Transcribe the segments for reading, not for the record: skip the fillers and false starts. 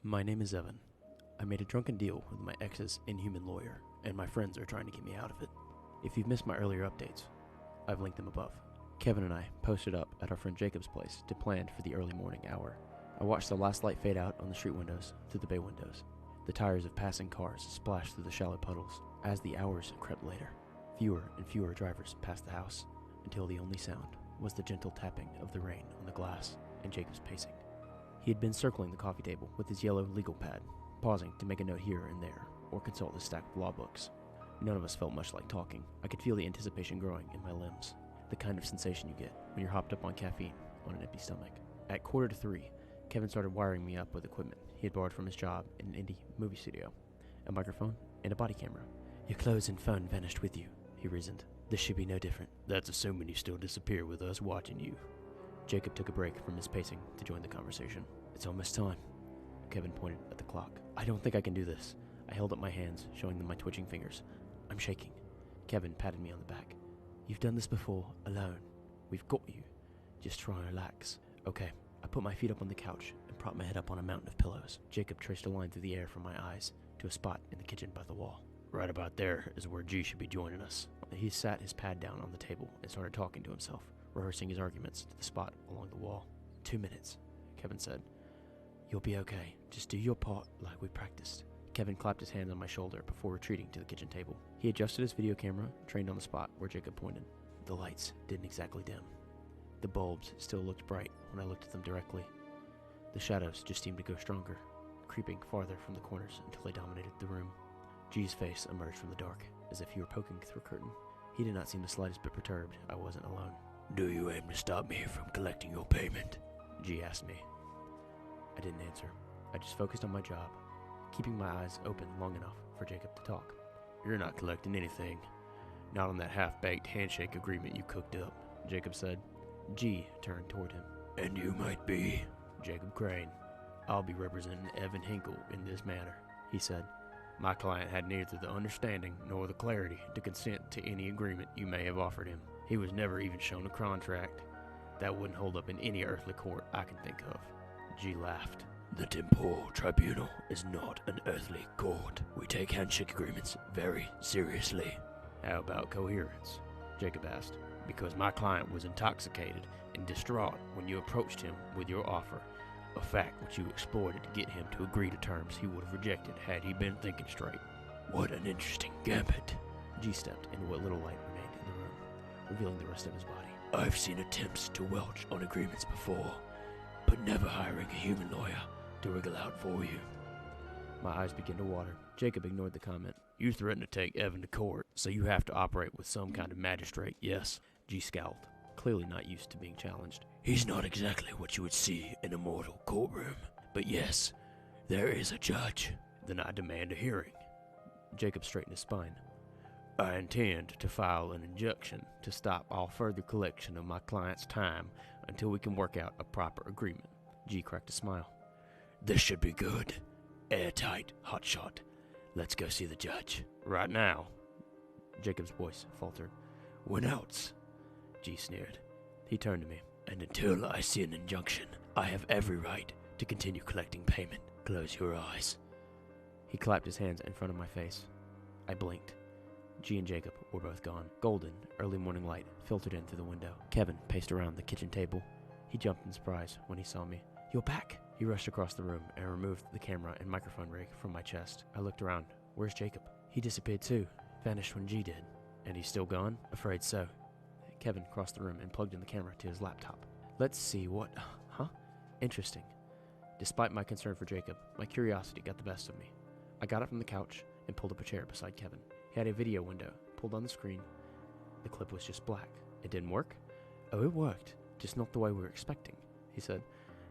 My name is Evan. I made a drunken deal with my ex's inhuman lawyer, and my friends are trying to get me out of it. If you've missed my earlier updates, I've linked them above. Kevin and I posted up at our friend Jacob's place to plan for the early morning hour. I watched the last light fade out on the street windows through the bay windows. The tires of passing cars splashed through the shallow puddles. As the hours crept later, fewer and fewer drivers passed the house, until the only sound was the gentle tapping of the rain on the glass and Jacob's pacing. He had been circling the coffee table with his yellow legal pad, pausing to make a note here and there, or consult his stack of law books. None of us felt much like talking. I could feel the anticipation growing in my limbs, the kind of sensation you get when you're hopped up on caffeine on an empty stomach. At 2:45, Kevin started wiring me up with equipment he had borrowed from his job in an indie movie studio, a microphone and a body camera. "Your clothes and phone vanished with you," he reasoned. "This should be no different." "That's assuming you still disappear with us watching you." Jacob took a break from his pacing to join the conversation. "It's almost time." Kevin pointed at the clock. "I don't think I can do this." I held up my hands, showing them my twitching fingers. "I'm shaking." Kevin patted me on the back. "You've done this before, alone. We've got you. Just try and relax." "Okay." I put my feet up on the couch and propped my head up on a mountain of pillows. Jacob traced a line through the air from my eyes to a spot in the kitchen by the wall. "Right about there is where G should be joining us." He sat his pad down on the table and started talking to himself, rehearsing his arguments to the spot along the wall. 2 minutes, Kevin said. "You'll be okay. Just do your part like we practiced." Kevin clapped his hand on my shoulder before retreating to the kitchen table. He adjusted his video camera, trained on the spot where Jacob pointed. The lights didn't exactly dim. The bulbs still looked bright when I looked at them directly. The shadows just seemed to go stronger, creeping farther from the corners until they dominated the room. G's face emerged from the dark, as if he were poking through a curtain. He did not seem the slightest bit perturbed I wasn't alone. "Do you aim to stop me from collecting your payment?" G asked me. I didn't answer. I just focused on my job, keeping my eyes open long enough for Jacob to talk. "You're not collecting anything. Not on that half-baked handshake agreement you cooked up," Jacob said. G turned toward him. "And you might be Jacob Crane. I'll be representing Evan Hinkle in this matter," he said. "My client had neither the understanding nor the clarity to consent to any agreement you may have offered him. He was never even shown a contract. That wouldn't hold up in any earthly court I can think of." G laughed. "The temporal tribunal is not an earthly court. We take handshake agreements very seriously." "How about coherence?" Jacob asked. "Because my client was intoxicated and distraught when you approached him with your offer, a fact which you exploited to get him to agree to terms he would have rejected had he been thinking straight." "What an interesting gambit." G stepped into what little light remained in the room, revealing the rest of his body. "I've seen attempts to welch on agreements before, but never hiring a human lawyer to wriggle out for you." My eyes began to water. Jacob ignored the comment. "You threatened to take Evan to court, so you have to operate with some kind of magistrate, yes?" G scowled, clearly not used to being challenged. "He's not exactly what you would see in a mortal courtroom, but yes, there is a judge." "Then I demand a hearing." Jacob straightened his spine. "I intend to file an injunction to stop all further collection of my client's time until we can work out a proper agreement." G cracked a smile. "This should be good. Airtight, hotshot. Let's go see the judge." "Right now?" Jacob's voice faltered. "When else?" G sneered. He turned to me. "And until I see an injunction, I have every right to continue collecting payment. Close your eyes." He clapped his hands in front of my face. I blinked. G and Jacob were both gone. Golden, early morning light filtered in through the window. Kevin paced around the kitchen table. He jumped in surprise when he saw me. "You're back!" He rushed across the room and removed the camera and microphone rig from my chest. I looked around. "Where's Jacob?" "He disappeared too. Vanished when G did." "And he's still gone?" "Afraid so." Kevin crossed the room and plugged in the camera to his laptop. "Let's see what... Huh? Interesting." Despite my concern for Jacob, my curiosity got the best of me. I got up from the couch and pulled up a chair beside Kevin. He had a video window pulled on the screen. The clip was just black. "It didn't work?" "Oh, it worked. Just not the way we were expecting," he said.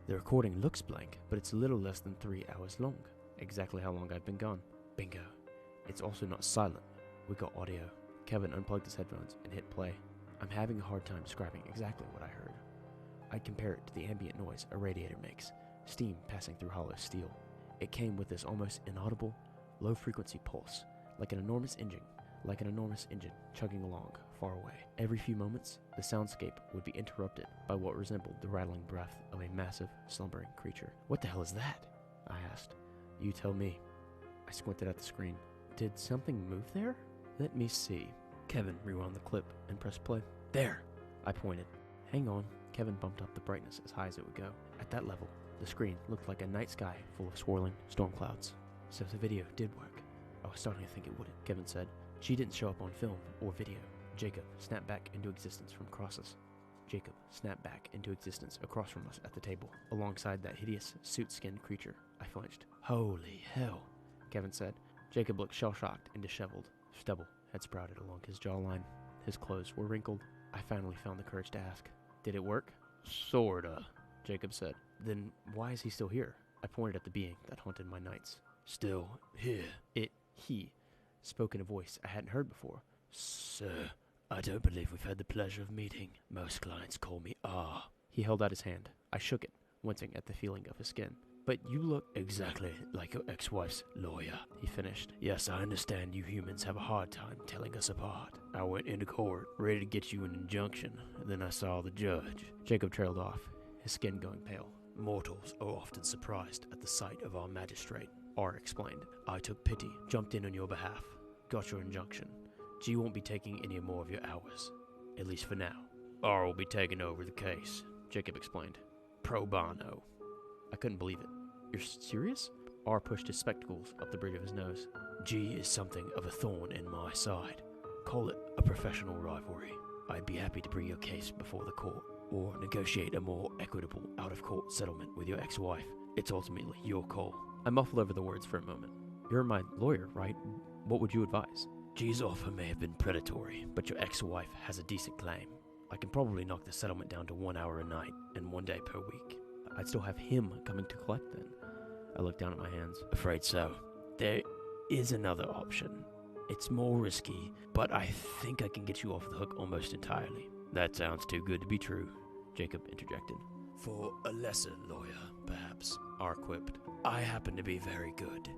"The recording looks blank, but it's a little less than 3 hours long. Exactly how long I've been gone." "Bingo. It's also not silent. We got audio." Kevin unplugged his headphones and hit play. "I'm having a hard time describing exactly what I heard. I'd compare it to the ambient noise a radiator makes, steam passing through hollow steel. It came with this almost inaudible, low-frequency pulse, like an enormous engine chugging along far away. Every few moments, the soundscape would be interrupted by what resembled the rattling breath of a massive, slumbering creature." "What the hell is that?" I asked. You tell me. I squinted at the screen. Did something move there? Let me see. Kevin rewound the clip and pressed play. There! I pointed. Hang on. Kevin bumped up the brightness as high as it would go. At that level, the screen looked like a night sky full of swirling storm clouds. So the video did work. I was starting to think it wouldn't, Kevin said. She didn't show up on film or video. Jacob snapped back into existence from across us. Jacob snapped back into existence across from us at the table, alongside that hideous, suit-skinned creature. I flinched. Holy hell, Kevin said. Jacob looked shell-shocked and disheveled. Stubble had sprouted along his jawline. His clothes were wrinkled. I finally found the courage to ask, did it work? Sorta, Jacob said. Then why is he still here? I pointed at the being that haunted my nights. Still here. He spoke in a voice I hadn't heard before. Sir, I don't believe we've had the pleasure of meeting. Most clients call me R. He held out his hand. I shook it, wincing at the feeling of his skin. But you look exactly like your ex-wife's lawyer, he finished. Yes, I understand you humans have a hard time telling us apart. I went into court, ready to get you an injunction, and then I saw the judge. Jacob trailed off, his skin going pale. Mortals are often surprised at the sight of our magistrate, R explained. I took pity, jumped in on your behalf, got your injunction. G won't be taking any more of your hours, at least for now. R will be taking over the case, Jacob explained. Pro bono. I couldn't believe it. You're serious? R pushed his spectacles up the bridge of his nose. G is something of a thorn in my side. Call it a professional rivalry. I'd be happy to bring your case before the court, or negotiate a more equitable out-of-court settlement with your ex-wife. It's ultimately your call. I muffled over the words for a moment. You're my lawyer, right? What would you advise? G's offer may have been predatory, but your ex-wife has a decent claim. I can probably knock the settlement down to 1 hour a night and 1 day per week. I'd still have him coming to collect then. I looked down at my hands. Afraid so. There is another option. It's more risky, but I think I can get you off the hook almost entirely. That sounds too good to be true, Jacob interjected. For a lesser lawyer, perhaps, R quipped. I happen to be very good.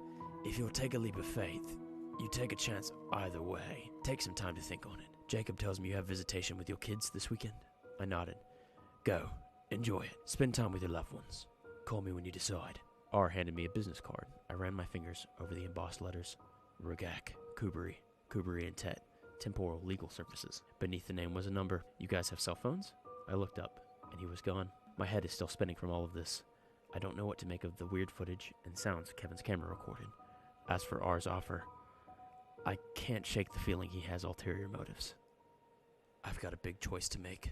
If you'll take a leap of faith, you take a chance either way. Take some time to think on it. Jacob tells me you have visitation with your kids this weekend. I nodded. Go. Enjoy it. Spend time with your loved ones. Call me when you decide. R handed me a business card. I ran my fingers over the embossed letters. Regak, Kuberi and Tet. Temporal Legal Services. Beneath the name was a number. You guys have cell phones? I looked up, and he was gone. My head is still spinning from all of this. I don't know what to make of the weird footage and sounds Kevin's camera recorded. As for R's offer, I can't shake the feeling he has ulterior motives. I've got a big choice to make.